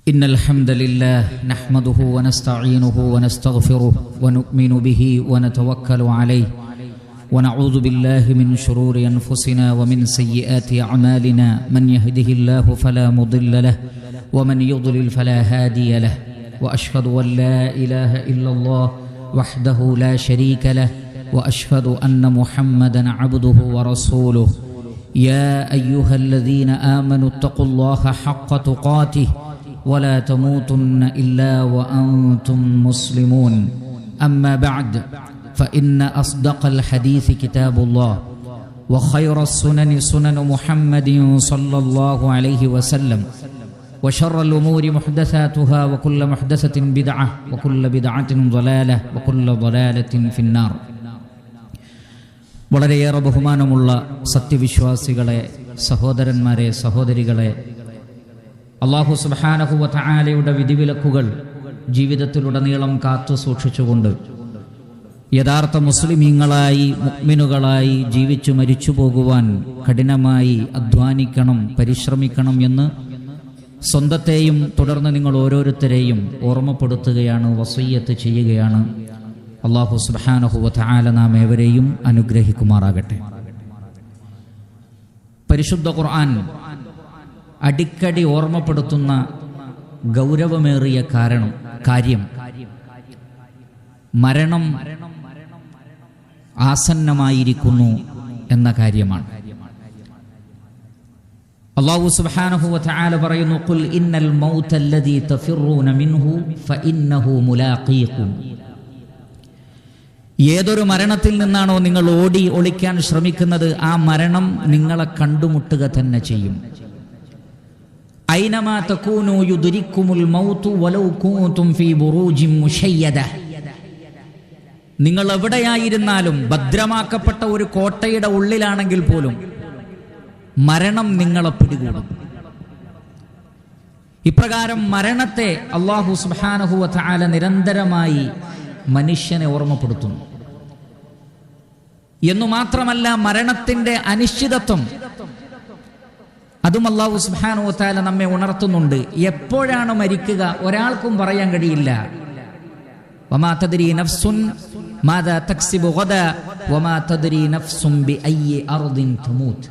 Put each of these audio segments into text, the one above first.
إن الحمد لله نحمده ونستعينه ونستغفره ونؤمن به ونتوكل عليه ونعوذ بالله من شرور أنفسنا ومن سيئات أعمالنا من يهده الله فلا مضل له ومن يضلل فلا هادي له وأشهد أن لا إله إلا الله وحده لا شريك له وأشهد أن محمدا عبده ورسوله يا أيها الذين آمنوا اتقوا الله حق تقاته ولا تموتن إلا وأنتم مسلمون أما بعد فإن أصدق الحديث كتاب الله وخير السنن سنن محمد صلى الله عليه وسلم وشر الأمور محدثاتها وكل محدثة بدعة وكل بدعة ضلالة وكل ضلالة في النار. വളരെയേറെ ബഹുമാനമുള്ള സത്യവിശ്വാസികളെ, സഹോദരന്മാരെ, സഹോദരികളെ, അല്ലാഹു സുബ്ഹാനഹു വ തആലയുടെ വിധിവിലക്കുകൾ ജീവിതത്തിലുടനീളം കാത്തു സൂക്ഷിച്ചുകൊണ്ട് യഥാർത്ഥ മുസ്ലിമീങ്ങളായി, മുഅ്മിനുകളായി ജീവിച്ചു മരിച്ചു പോകുവാൻ കഠിനമായി അധ്വാനിക്കണം, പരിശ്രമിക്കണം എന്ന് സ്വന്തത്തെയും തുടർന്ന് നിങ്ങൾ ഓരോരുത്തരെയും ഓർമ്മപ്പെടുത്തുകയാണ്, വസിയ്യത്ത് ചെയ്യുകയാണ്. അല്ലാഹു സുബ്ഹാനഹു വ തആല നാം ഏവരെയും അനുഗ്രഹിക്കുമാറാകട്ടെ. പരിശുദ്ധ ഖുർആൻ അടിക്കടി ഓർമ്മപ്പെടുത്തുന്ന ഗൗരവമേറിയ കാര്യം മരണം ആസന്നമായിരിക്കുന്നു എന്ന കാര്യമാണ്. അല്ലാഹു സുബ്ഹാനഹു വ തആല പറയുന്നു, ഖുൽ ഇന്നൽ മൗതല്ലദീ തഫിറൂന മിൻഹു ഫഇന്നഹു മുലാഖീകും. ഏതൊരു മരണത്തിൽ നിന്നാണോ നിങ്ങൾ ഓടി ഒളിക്കാൻ ശ്രമിക്കുന്നത്, ആ മരണം നിങ്ങളെ കണ്ടുമുട്ടുക തന്നെ ചെയ്യും. ഐനമാ തകൂനു യുദ്രിക്കുമുൽ മൗതു വലൗ കുൻതും ഫീ ബുറൂജിൻ മുശയ്യദ. നിങ്ങൾ എവിടെയായിരുന്നാലും, ഭദ്രമാക്കപ്പെട്ട ഒരു കോട്ടയുടെ ഉള്ളിലാണെങ്കിൽ പോലും മരണം നിങ്ങളെ പിടികൂടും. ഇപ്രകാരം മരണത്തെ അല്ലാഹു സുബ്ഹാനഹു വ തആല നിരന്തരമായി മനുഷ്യനെ ഓർമ്മപ്പെടുത്തുന്നു. എന്നു മാത്രമല്ല, മരണത്തിന്റെ അനിശ്ചിതത്വം അതും അല്ലാഹു സുബ്ഹാനഹു വ തആല നമ്മെ ഉണർത്തുന്നുണ്ട്. എപ്പോഴാണ് മരിക്കുക ഒരാൾക്കും പറയാൻ കഴിയില്ല. വമാ തദ്രി നഫ്സുൻ മാദാ തക്സിബു ഗദാ വമാ തദ്രി നഫ്സുൻ ബിഅയ്യി അർദിൻ തമൂത്.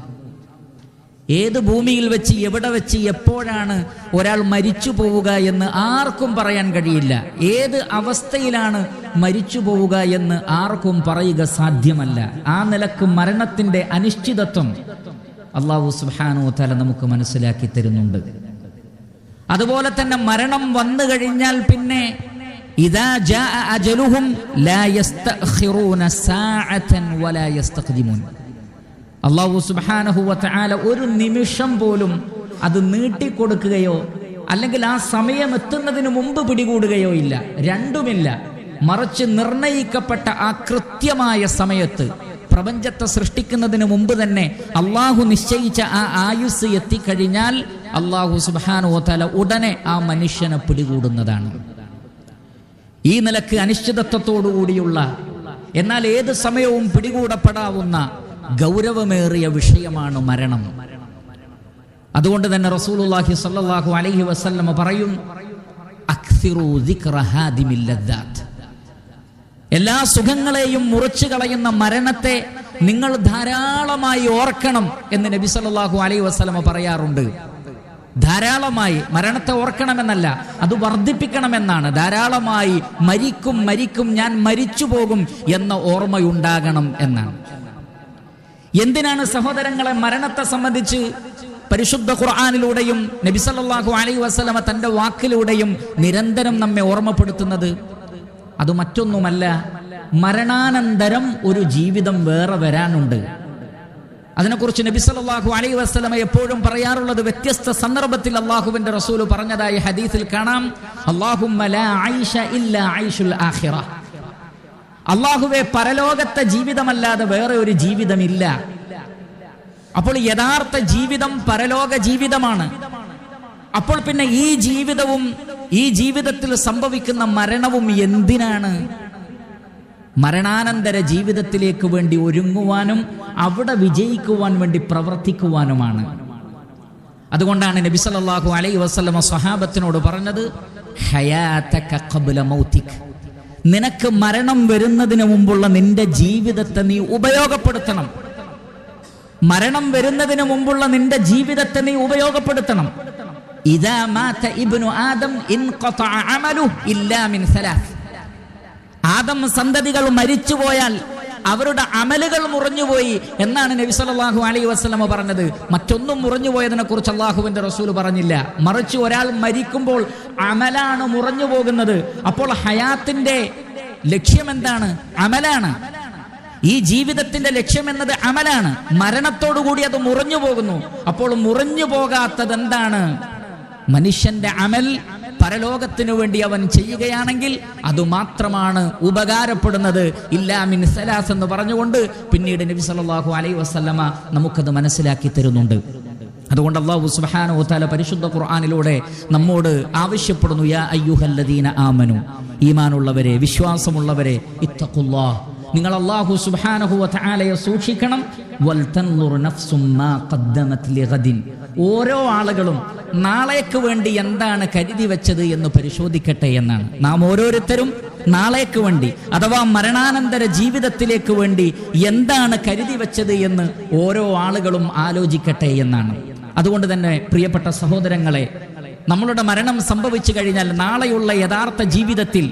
ഏത് ഭൂമിയിൽ വെച്ച്, എവിടെ വെച്ച്, എപ്പോഴാണ് ഒരാൾ മരിച്ചു പോവുക എന്ന് ആർക്കും പറയാൻ കഴിയില്ല. ഏത് അവസ്ഥയിലാണ് മരിച്ചു പോവുക എന്ന് ആർക്കും പറയുക സാധ്യമല്ല. ആ നിലക്ക് മരണത്തിന്റെ അനിശ്ചിതത്വം അല്ലാഹു സുബ്ഹാനഹു വ തആല നമുക്ക് മനസ്സിലാക്കി തരുന്നുണ്ട്. അതുപോലെ തന്നെ മരണം വന്നു കഴിഞ്ഞാൽ പിന്നെ ഇദാ ജാഅ അജലുഹും ലാ യസ്തഖിറൂന സാഅതൻ വലാ യസ്തഖ്ദിമൂൻ. അല്ലാഹു സുബ്ഹാനഹു വ തആല ഒരു നിമിഷം പോലും അത് നീട്ടിക്കൊടുക്കുകയോ അല്ലെങ്കിൽ ആ സമയം എത്തുന്നതിന് മുമ്പ് പിടികൂടുകയോ ഇല്ല. രണ്ടുമില്ല. മറിച്ച് നിർണയിക്കപ്പെട്ട ആ കൃത്യമായ സമയത്ത്, പ്രപഞ്ചത്തെ സൃഷ്ടിക്കുന്നതിന് മുമ്പ് തന്നെ അള്ളാഹു നിശ്ചയിച്ച ആ ആയുസ് എത്തിക്കഴിഞ്ഞാൽ അള്ളാഹു സുബ്ഹാനഹു വ തആല ഉടനെ ആ മനുഷ്യനെ പിടികൂടുന്നതാണ്. ഈ നിലക്ക് അനിശ്ചിതത്വത്തോടുകൂടിയുള്ള, എന്നാൽ ഏത് സമയവും പിടികൂടപ്പെടാവുന്ന ഗൗരവമേറിയ വിഷയമാണ് മരണം. അതുകൊണ്ട് തന്നെ റസൂലുള്ളാഹി സ്വല്ലല്ലാഹു അലൈഹി വസല്ലം പറയും, അക്സിറു ദിക്റ ഹാദിമിൽ ലദ്ദാത്ത്. എല്ലാ സുഖങ്ങളെയും മുറിച്ചു കളയുന്ന മരണത്തെ നിങ്ങൾ ധാരാളമായി ഓർക്കണം എന്ന് നബി സല്ലല്ലാഹു അലൈഹി വസല്ലം പറയാറുണ്ട്. ധാരാളമായി മരണത്തെ ഓർക്കണമെന്നല്ല, അത് വർദ്ധിപ്പിക്കണമെന്നാണ്. ധാരാളമായി മരിക്കും, ഞാൻ മരിച്ചു പോകും എന്ന ഓർമ്മയുണ്ടാകണം എന്നാണ്. എന്തിനാണ് സഹോദരങ്ങളെ മരണത്തെ സംബന്ധിച്ച് പരിശുദ്ധ ഖുർആനിലൂടെയും നബി സല്ലല്ലാഹു അലൈഹി വസല്ലമ തന്റെ വാക്കിലൂടെയും നിരന്തരം നമ്മെ ഓർമ്മപ്പെടുത്തുന്നത്? അത് മറ്റൊന്നുമല്ല, മരണാനന്തരം ഒരു ജീവിതം വേറെ വരാനുണ്ട്. അതിനെക്കുറിച്ച് നബി സല്ലല്ലാഹു അലൈഹി വസല്ലമ എപ്പോഴും പറയാറുള്ളത്, വ്യത്യസ്ത സന്ദർഭത്തിൽ അല്ലാഹുവിന്റെ റസൂൽ പറഞ്ഞതായി ഹദീസിൽ കാണാം, അല്ലാഹുമ്മ ലാ ഐഷ ഇല്ലാ ഐഷുൽ ആഖിറ. അല്ലാഹുവേ, പരലോകത്തെ ജീവിതമല്ലാതെ വേറെ ഒരു ജീവിതമില്ല. അപ്പോൾ യഥാർത്ഥ ജീവിതം പരലോക ജീവിതമാണ്. അപ്പോൾ പിന്നെ ഈ ജീവിതവും ഈ ജീവിതത്തിൽ സംഭവിക്കുന്ന മരണവും എന്തിനാണ്? മരണാനന്തര ജീവിതത്തിലേക്ക് വേണ്ടി ഒരുങ്ങുവാനും അവിടെ വിജയിക്കുവാൻ വേണ്ടി പ്രവർത്തിക്കുവാനുമാണ്. അതുകൊണ്ടാണ് നബി സല്ലല്ലാഹു അലൈഹി വസല്ലമ സ്വഹാബത്തിനോട് പറഞ്ഞത്, ഹയാതക ഖബ്ല മൗതിക്, നിനക്ക് മരണം വരുന്നതിന് മുമ്പുള്ള നിന്റെ ജീവിതത്തെ നീ ഉപയോഗപ്പെടുത്തണം. മരണം വരുന്നതിന് മുമ്പുള്ള നിന്റെ ജീവിതത്തെ നീ ഉപയോഗപ്പെടുത്തണം. ഇദാ മാത ഇബ്നു ആദം ഇൻഖതഅ അമലുഹു ഇല്ലാ മിൻ സലാസ്, ആദം സന്തതികൾ മരിച്ചുപോയാൽ അവരുടെ അമലുകൾ മുറിഞ്ഞുപോയി എന്നാണ് നബി സല്ലല്ലാഹു അലൈഹി വസല്ലമ പറഞ്ഞത്. മറ്റൊന്നും മുറിഞ്ഞുപോയതിനെ കുറിച്ച് അള്ളാഹുവിന്റെ റസൂൽ പറഞ്ഞില്ല. മറിച്ച് ഒരാൾ മരിക്കുമ്പോൾ അമലാണ് മുറിഞ്ഞു പോകുന്നത്. അപ്പോൾ ഹയാത്തിന്റെ ലക്ഷ്യം എന്താണ്? അമലാണ്. ഈ ജീവിതത്തിന്റെ ലക്ഷ്യം എന്നത് അമലാണ്. മരണത്തോടുകൂടി അത് മുറിഞ്ഞു പോകുന്നു. അപ്പോൾ മുറിഞ്ഞു പോകാത്തത് എന്താണ്? മനുഷ്യന്റെ അമൽ പരലോകത്തിനു വേണ്ടി അവൻ ചെയ്യുകയാണെങ്കിൽ അതുമാത്രമാണ് ഉപകാരപ്പെടുന്നത്. ഇല്ലാ മിൻ സലാസ് എന്ന് പറഞ്ഞുകൊണ്ട് പിന്നീട് നബി സല്ലല്ലാഹു അലൈഹി വസല്ലമ നമുക്കത് മനസ്സിലാക്കി തരുന്നുണ്ട്. അതുകൊണ്ട് അല്ലാഹു സുബ്ഹാനഹു വ തആല പരിശുദ്ധ ഖുർആനിലൂടെ നമ്മോട് ആവശ്യപ്പെടുന്നു, യാ അയ്യുഹല്ലദീന ആമനു, ഈമാനുള്ളവരെ, വിശ്വാസമുള്ളവരെ, ഇത്തഖുല്ലാഹ്, നിങ്ങൾ അല്ലാഹു സുബ്ഹാനഹു വ തആലയെ സൂക്ഷിക്കണം. വൽ തൻദുർ നഫ്സും മാ ഖദ്ദമത് ലിഗദിൻ, ഓരോ ആളുകളും നാളേക്ക് വേണ്ടി എന്താണ് കരുതി വെച്ചത് എന്ന് പരിശോധിക്കട്ടെ എന്നാണ്. നാം ഓരോരുത്തരും നാളേക്ക് വേണ്ടി അഥവാ മരണാനന്തര ജീവിതത്തിലേക്ക് വേണ്ടി എന്താണ് കരുതി വെച്ചത് എന്ന് ഓരോ ആളുകളും ആലോചിക്കട്ടെ എന്നാണ്. അതുകൊണ്ട് തന്നെ പ്രിയപ്പെട്ട സഹോദരങ്ങളെ, നമ്മളുടെ മരണം സംഭവിച്ചു കഴിഞ്ഞാൽ നാളെയുള്ള യഥാർത്ഥ ജീവിതത്തിൽ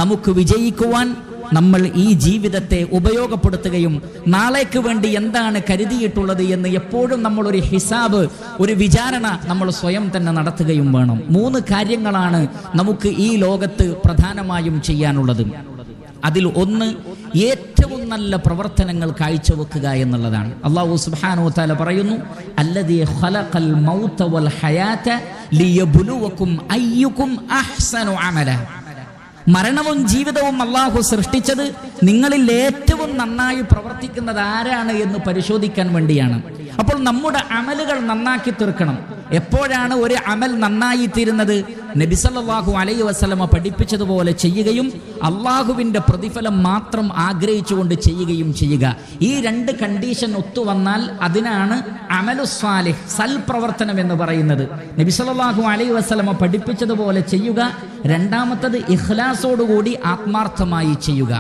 നമുക്ക് വിജയിക്കുവാൻ നമ്മൾ ഈ ജീവിതത്തെ ഉപയോഗപ്പെടുത്തുകയും നാളേക്ക് വേണ്ടി എന്താണ് കരുതിയിട്ടുള്ളത് എന്ന് എപ്പോഴും നമ്മൾ ഒരു ഹിസാബ്, ഒരു വിചാരണ നമ്മൾ സ്വയം തന്നെ നടത്തുകയും വേണം. 3 കാര്യങ്ങളാണ് നമുക്ക് ഈ ലോകത്ത് പ്രധാനമായും ചെയ്യാനുള്ളത്. അതിൽ ഒന്ന്, ഏറ്റവും നല്ല പ്രവർത്തനങ്ങൾ കാഴ്ചവെക്കുക എന്നുള്ളതാണ്. അല്ലാഹു സുബ്ഹാനഹു വ തആല പറയുന്നു, അല്ലദീ ഖലഖൽ മൗത വൽ ഹയാത ലിയബ്ലുവകും അയ്യുകും അഹ്സനു അമല. മരണവും ജീവിതവും അല്ലാഹു സൃഷ്ടിച്ചത് നിങ്ങളിൽ ഏറ്റവും നന്നായി പ്രവർത്തിക്കുന്നത് ആരാണ് എന്ന് പരിശോധിക്കാൻ വേണ്ടിയാണ്. അപ്പോൾ നമ്മുടെ അമലുകൾ നന്നാക്കി തീർക്കണം. എപ്പോഴാണ് ഒരു അമൽ നന്നായി തീരുന്നത്? നബി സല്ലല്ലാഹു അലൈഹി വസല്ലമ പഠിപ്പിച്ചതുപോലെ ചെയ്യുകയും അള്ളാഹുവിന്റെ പ്രതിഫലം മാത്രം ആഗ്രഹിച്ചുകൊണ്ട് ചെയ്യുകയും ചെയ്യുക. ഈ 2 കണ്ടീഷൻ ഒത്തുവന്നാൽ അതിനാണ് അമലു സ്വാലിഹ്, സൽപ്രവർത്തനം എന്ന് പറയുന്നത്. നബി സല്ലല്ലാഹു അലൈഹി വസല്ലമ പഠിപ്പിച്ചതുപോലെ ചെയ്യുക. രണ്ടാമത്തത്, ഇഖ്ലാസോടുകൂടി ആത്മാർത്ഥമായി ചെയ്യുക.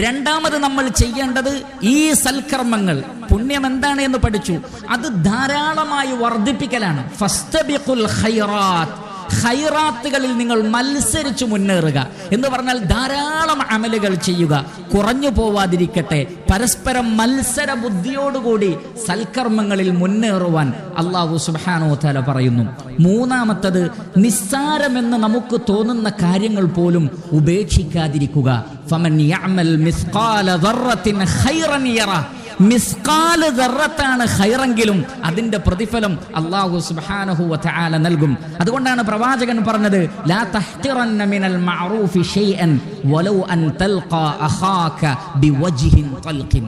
രണ്ടാമത് നമ്മൾ ചെയ്യേണ്ടത് ഈ സൽക്കർമ്മങ്ങൾ, പുണ്യം എന്താണ് എന്ന് പഠിച്ചു, അത് ധാരാളമായി വർദ്ധിപ്പിക്കലാണ്. ഫസ്തബിഖുൽ ഖൈറാത്ത്, ഖൈറാത്തുകളിൽ നിങ്ങൾ മത്സരിച്ചു മുന്നേറുക എന്ന് പറഞ്ഞാൽ ധാരാളം അമലുകൾ ചെയ്യുക, കുറഞ്ഞു പോവാതിരിക്കട്ടെ. പരസ്പരം മത്സര ബുദ്ധിയോടുകൂടി സൽക്കർമ്മങ്ങളിൽ മുന്നേറുവാൻ അല്ലാഹു സുബ്ഹാനഹു വ തആല പറയുന്നു. മൂന്നാമത്തത്, നിസ്സാരമെന്ന് നമുക്ക് തോന്നുന്ന കാര്യങ്ങൾ പോലും ഉപേക്ഷിക്കാതിരിക്കുക. ഫമൻ യഅമൽ മിസ്ഖാല ദർറത്തിൻ ഖൈറൻ യറ, മിസ്ഖാല ദർറത്താണ് ഖൈറെങ്കിലും അതിന്റെ പ്രതിഫലം അല്ലാഹു സുബ്ഹാനഹു വ തആല നൽകും. അതുകൊണ്ടാണ് പ്രവാചകൻ പറഞ്ഞത്, ലാ തഹ്തിറന്ന മിനൽ മഅറൂഫി ഷൈഅൻ വലൗ അൻ തൽഖാ അഖാക ബിവജ്ഹിൻ തൽഖിൻ.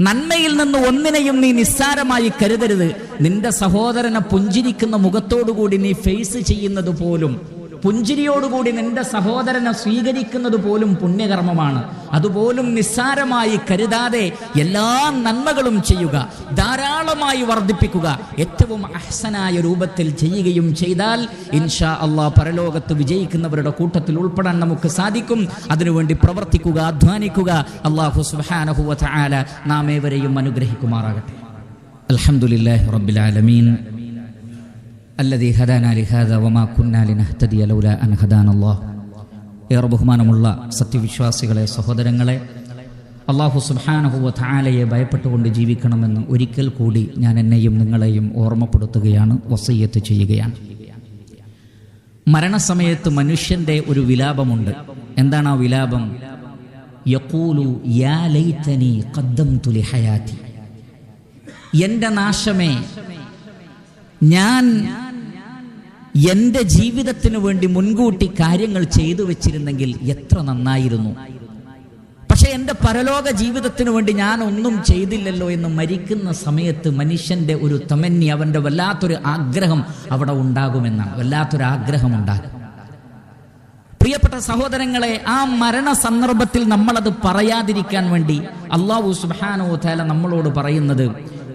നന്മയിൽ നിന്ന് ഒന്നിനെയും നീ നിസ്സാരമായി കരുതരുത്. നിന്റെ സഹോദരനെ പുഞ്ചിരിക്കുന്ന മുഖത്തോടുകൂടി നീ ഫേസ് ചെയ്യുന്നത് പോലും, പുഞ്ചിരിയോടുകൂടി നിന്റെ സഹോദരനെ സ്വീകരിക്കുന്നത് പോലും പുണ്യകർമ്മമാണ്. അതുപോലും നിസ്സാരമായി കരുതാതെ എല്ലാ നന്മകളും ചെയ്യുക, ധാരാളമായി വർദ്ധിപ്പിക്കുക. ഏറ്റവും അഹ്സനായ രൂപത്തിൽ ചെയ്യുകയും ചെയ്താൽ ഇൻഷാ അല്ലാഹ് പരലോകത്ത് വിജയിക്കുന്നവരുടെ കൂട്ടത്തിൽ ഉൾപ്പെടാൻ നമുക്ക് സാധിക്കും. അതിനുവേണ്ടി പ്രവർത്തിക്കുക, അധ്വാനിക്കുക. അല്ലാഹു സുബ്ഹാനഹു വ തആല നാം ഏവരെയും അനുഗ്രഹിക്കുമാറാകട്ടെ. അൽഹംദുലില്ലാഹി റബ്ബിൽ ആലമീൻ അല്ലദീ ഹദാനാ ലിഹാദാ വമാ കുന്നാ ലിനഹ്തദിയ ലൗലാ അൻ ഹദാനല്ലാഹ്. ഏറെ ബഹുമാനമുള്ള സത്യവിശ്വാസികളെ, സഹോദരങ്ങളെ, അല്ലാഹു സുബ്ഹാനഹു വ തആലയെ ഭയപ്പെട്ടുകൊണ്ട് ജീവിക്കണമെന്ന് ഒരിക്കൽ കൂടി ഞാൻ എന്നെയും നിങ്ങളെയും ഓർമ്മപ്പെടുത്തുകയാണ്, വസിയ്യത്ത് ചെയ്യുകയാണ്. മരണസമയത്ത് മനുഷ്യന്റെ ഒരു വിലാപമുണ്ട്. എന്താണ് ആ വിലാപം? യഖൂലു യാ ലൈതനി ഖദ്ദംതു ലിഹയാതി, എൻ്റെ നാശമേ, ഞാൻ എൻ്റെ ജീവിതത്തിനു വേണ്ടി മുൻകൂട്ടി കാര്യങ്ങൾ ചെയ്തു വെച്ചിരുന്നെങ്കിൽ എത്ര നന്നായിരുന്നു. പക്ഷെ എൻ്റെ പരലോക ജീവിതത്തിനു വേണ്ടി ഞാൻ ഒന്നും ചെയ്തില്ലല്ലോ എന്ന് മരിക്കുന്ന സമയത്ത് മനുഷ്യന്റെ ഒരു തമന്നി, അവൻ്റെ വല്ലാത്തൊരു ആഗ്രഹം അവിടെ ഉണ്ടാകുമെന്നാണ്. വല്ലാത്തൊരു ആഗ്രഹം ഉണ്ടാകും. പ്രിയപ്പെട്ട സഹോദരങ്ങളെ, ആ മരണ സന്ദർഭത്തിൽ നമ്മളത് പറയാതിരിക്കാൻ വേണ്ടി അല്ലാഹു സുബ്ഹാനഹു വ തആല നമ്മളോട് പറയുന്നത്,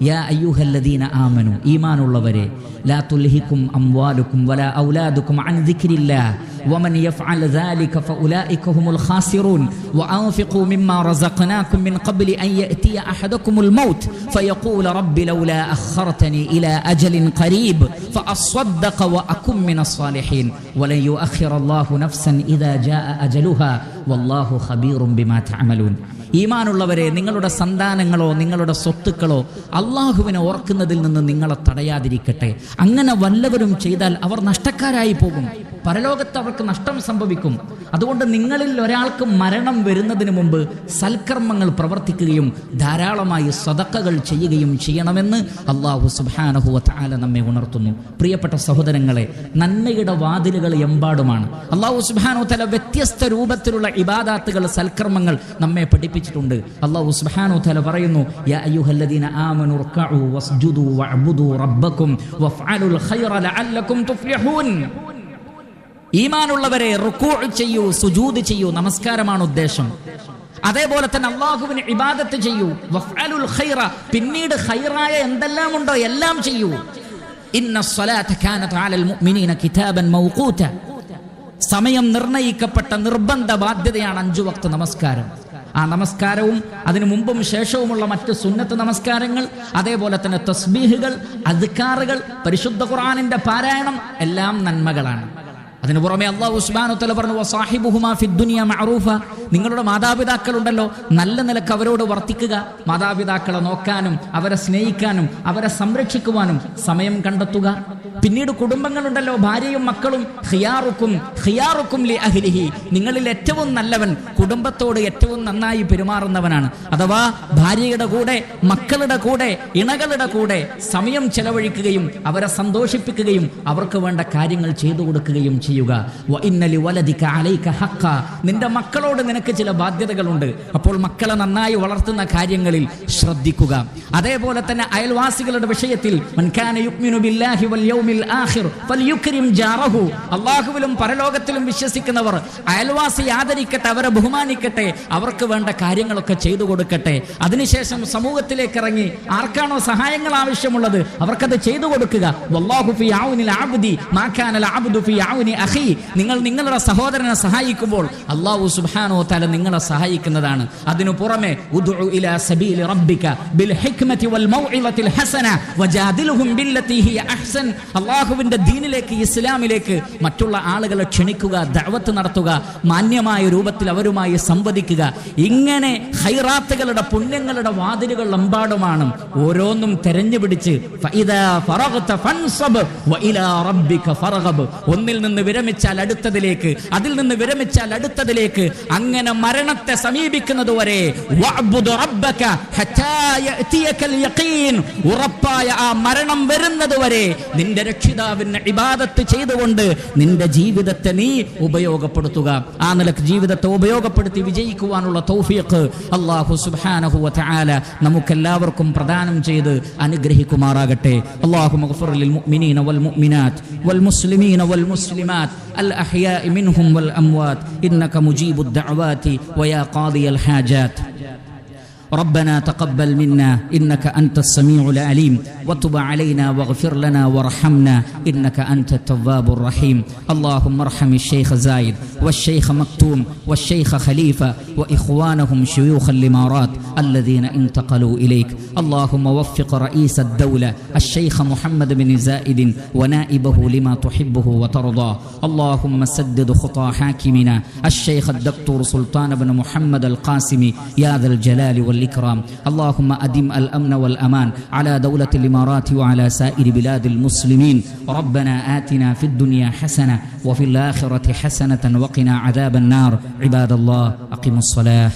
യാ അയ്യുഹല്ലദീന ആമനു, ഈമാനുള്ളവരെ, ലാ തുൽഹിക്കും അംവാലുക്കും വലാ ഔലാദുക്കും അൻ ദിക്രില്ലാഹ് വമൻ യഫ്അൽ ദാലിക ഫഉലൈക ഹുമുൽ ഖാസിറൂൻ വഅൻഫിഖൂ മിമ്മാ റസഖനാകും മിൻ ഖബ്ലി അൻ യഅതിയ അഹദകുമുൽ മൗത്ത് ഫയഖൂല റബ്ബി ലൗലാ അഖർതനി ഇലാ അജലിൻ ഖരീബ് ഫഅസ്വദ്ദഖ വഅകും മിനസ് സാലിഹീൻ വലൻ യുഅഖിറല്ലാഹു നഫ്സൻ ഇദാ ജാഅ അജലുഹാ വല്ലാഹു ഖബീറും ബിമാ തഅമലൂൻ. ഈമാനുള്ളവരെ, നിങ്ങളുടെ സന്താനങ്ങളോ നിങ്ങളുടെ സ്വത്തുക്കളോ അള്ളാഹുവിനെ ഓർക്കുന്നതിൽ നിന്ന് നിങ്ങളെ തടയാതിരിക്കട്ടെ. അങ്ങനെ വല്ലവരും ചെയ്താൽ അവർ നഷ്ടക്കാരായി പോകും, പരലോകത്ത് അവർക്ക് നഷ്ടം സംഭവിക്കും. അതുകൊണ്ട് നിങ്ങളിൽ ഒരാൾക്ക് മരണം വരുന്നതിന് മുമ്പ് സൽക്കർമ്മങ്ങൾ പ്രവർത്തിക്കുകയും ധാരാളമായി സദഖകൾ ചെയ്യുകയും ചെയ്യണമെന്ന് അല്ലാഹു സുബ്ഹാനഹു വ തആല നമ്മെ ഉണർത്തുന്നു. പ്രിയപ്പെട്ട സഹോദരങ്ങളെ, നന്മയുടെ വാതിലുകൾ എമ്പാടുമാണ്. അല്ലാഹു സുബ്ഹാനഹു വ തആല വ്യത്യസ്ത രൂപത്തിലുള്ള ഇബാദാത്തുകൾ, സൽക്കർമ്മങ്ങൾ നമ്മെ പഠിപ്പിച്ചിട്ടുണ്ട്. അല്ലാഹു സുബ്ഹാനഹു വ തആല പറയുന്നു, യാ അയ്യുഹല്ലദീന ആമനു ർകഉ വസ്ജുദു വഅബ്ദു റബ്ബക്കും വഫ്അലുൽ ഖൈറ ലഅല്ലക്കും തുഫ്ലിഹൂൻ. ഈമാനുള്ളവരെ, റുകൂഉ ചെയ്യൂ, സുജൂദ് ചെയ്യൂ, നമസ്കാരമാണ് ഉദ്ദേശം. അതേപോലെ തന്നെ അല്ലാഹുവിനെ ഇബാദത്ത് ചെയ്യൂ, വഫ്അലുൽ ഖൈറ, പിന്നീട് ഖൈറായ എന്തെല്ലാം ഉണ്ടോ എല്ലാം ചെയ്യൂ. ഇന്നസ്സലാത കാനത് അലൽ മുഅ്മിനീന കിതാബൻ മൗഖൂത, സമയം നിർണയിക്കപ്പെട്ട നിർബന്ധ ബാധ്യതയാണ് 5 വക്ത് നമസ്കാരം. ആ നമസ്കാരവും അതിനു മുമ്പും ശേഷവുമുള്ള മറ്റ് സുന്നത്ത് നമസ്കാരങ്ങൾ, അതേപോലെ തന്നെ തസ്ബീഹുകൾ, അദ്കാറുകൾ, പരിശുദ്ധ ഖുർആനിന്റെ പാരായണം എല്ലാം നന്മകളാണ്. അതിനു പുറമെ അല്ലാഹു സുബ്ഹാനഹു വ തആല പറഞ്ഞു, വസാഹിബുഹുമാ ഫിദ്ദുനിയ മഅറൂഫ, നിങ്ങളുടെ മാതാപിതാക്കളുണ്ടല്ലോ, നല്ല നിലക്ക് അവരോട് വർത്തിക്കുക. മാതാപിതാക്കളെ നോക്കാനും അവരെ സ്നേഹിക്കാനും അവരെ സംരക്ഷിക്കുവാനും സമയം കണ്ടെത്തുക. പിന്നീട് കുടുംബങ്ങളുണ്ടല്ലോ, ഭാര്യയും മക്കളും, ഖിയാറുക്കും ലി അഹ്ലിഹി, നിങ്ങളിൽ ഏറ്റവും നല്ലവൻ കുടുംബത്തോട് ഏറ്റവും നന്നായി പെരുമാറുന്നവനാണ്. അഥവാ ഭാര്യയുടെ കൂടെ, മക്കളുടെ കൂടെ, ഇണകളുടെ കൂടെ സമയം ചെലവഴിക്കുകയും അവരെ സന്തോഷിപ്പിക്കുകയും അവർക്ക് വേണ്ട കാര്യങ്ങൾ ചെയ്തു കൊടുക്കുകയും ചെയ്യുക. വഇന്നലി വലദിക അലൈക ഹഖ, നിന്റെ മക്കളോട് നിനക്ക് ചില ബാധ്യതകളുണ്ട്. അപ്പോൾ മക്കളെ നന്നായി വളർത്തുന്ന കാര്യങ്ങളിൽ ശ്രദ്ധിക്കുക. അതേപോലെ തന്നെ അയൽവാസികളുടെ വിഷയത്തിൽ, മൻ കാന യുഅ്മിനു ബില്ലാഹി വൽ യൗമിൽ ആഖിർ ഫൽയുക്രിം ജാറഹു, അല്ലാഹുവിലും പരലോകത്തിലും വിശ്വസിക്കുന്നവർ അയൽവാസി ആദരിക്കട്ടെ, അവരെ ബഹുമാനിക്കട്ടെ, അവർക്ക് വേണ്ട കാര്യങ്ങളൊക്കെ ചെയ്തു കൊടുക്കട്ടെ. അതിനുശേഷം സമൂഹത്തിലേക്ക് ഇറങ്ങി ആർക്കാണോ സഹായങ്ങൾ ആവശ്യമുള്ളത് അവർക്കത് ചെയ്തു കൊടുക്കുക. വല്ലാഹു ഫീ ഔനിൽ അബ്ദി മാ കാനൽ അബ്ദു ഫീ ഔനി അഖി, നിങ്ങൾ നിങ്ങളുടെ സഹോദരനെ സഹായിക്കുമ്പോൾ അല്ലാഹു സുബ്ഹാനഹു വ തആല നിങ്ങളെ സഹായിക്കുന്നതാണ്. അതിനു പുറമെ ഉദ്ഉ ഇലാ സബീലി റബ്ബിക ബിൽ ഹിക്മതി വൽ മൗഇദത്തിൽ ഹസന വജാദിലുഹും ബില്ലതി ഹിയ അഹ്സൻ, അല്ലാഹുവിന്റെ ദീനിലേക്ക്, ഇസ്ലാമിലേക്ക് മറ്റുള്ള ആളുകളെ ക്ഷണിക്കുക, ദഅവത്ത് നടത്തുക, മാന്യമായ രൂപത്തിൽ അവരുമായി സംവദിക്കുക. ഇങ്ങനെ ഖൈറാത്തുകളുടെ, പുണ്യങ്ങളുടെ വാതിലുകൾ എമ്പാടുമാണ്. ഓരോന്നും തെരഞ്ഞുപിടിച്ച് ഫഇദാ ഫറഗ്ത ഫൻസബ് വഇലാ റബ്ബിക ഫർഗബ്, ഒന്നിൽ നിന്ന് വിരമിച്ചാൽ അടുത്തതിലേക്ക്, അതിൽ നിന്ന് വിരമിച്ചാൽ അടുത്തതിലേക്ക്, അങ്ങനെ മരണത്തെ സമീപിക്കുന്നതുവരെ വഅബ്ദു റബ്ബക ഹത്താ യഅതിയകൽ യഖീൻ, ഉറപ്പായ ആ മരണം വരുന്നതുവരെ നിന്റെ രക്ഷിതാവിനെ ഇബാദത്ത് ചെയ്തുകൊണ്ട് നിന്റെ ജീവിതത്തെ നീ ഉപയോഗപ്പെടുത്തുക. ആ നിലക്ക് ജീവിതത്തെ ഉപയോഗപ്പെടുത്തി വിജയിക്കുവാനുള്ള തൗഫീഖ് അല്ലാഹു സുബ്ഹാനഹു വ തആല നമുക്കെല്ലാവർക്കും പ്രദാനം ചെയ്ത് അനുഗ്രഹിക്കുമാറാകട്ടെ. അല്ലാഹുമ്മ ഗ്ഫിർ ലിൽ മുഅ്മിനീന വൽ മുഅ്മിനാത്ത് വൽ മുസ്ലിമീന വൽ മുസ്ലിമാത്ത് അൽ അഹ്യാഇ മിൻഹും വൽ അംവാത്ത് ഇന്നക മുജീബുദ് ദഅവാതി വയാ ഖാദിയൽ ഹാജാത്ത്. ربنا تقبل منا إنك أنت السميع العليم وتب علينا واغفر لنا وارحمنا إنك أنت التواب الرحيم. اللهم ارحم الشيخ زايد والشيخ مكتوم والشيخ خليفة وإخوانهم شيوخ الإمارات الذين انتقلوا إليك. اللهم وفق رئيس الدولة الشيخ محمد بن زايد ونائبه لما تحبه وترضاه. اللهم سدد خطى حاكمنا الشيخ الدكتور سلطان بن محمد القاسمي يا ذا الجلال والإكرام. اللهم أدم الأمن والأمان على دولة الإمارات وعلى سائر بلاد المسلمين. ربنا آتنا في الدنيا حسنة وفي الآخرة حسنة وقنا عذاب النار. عباد الله أقيموا الصلاة.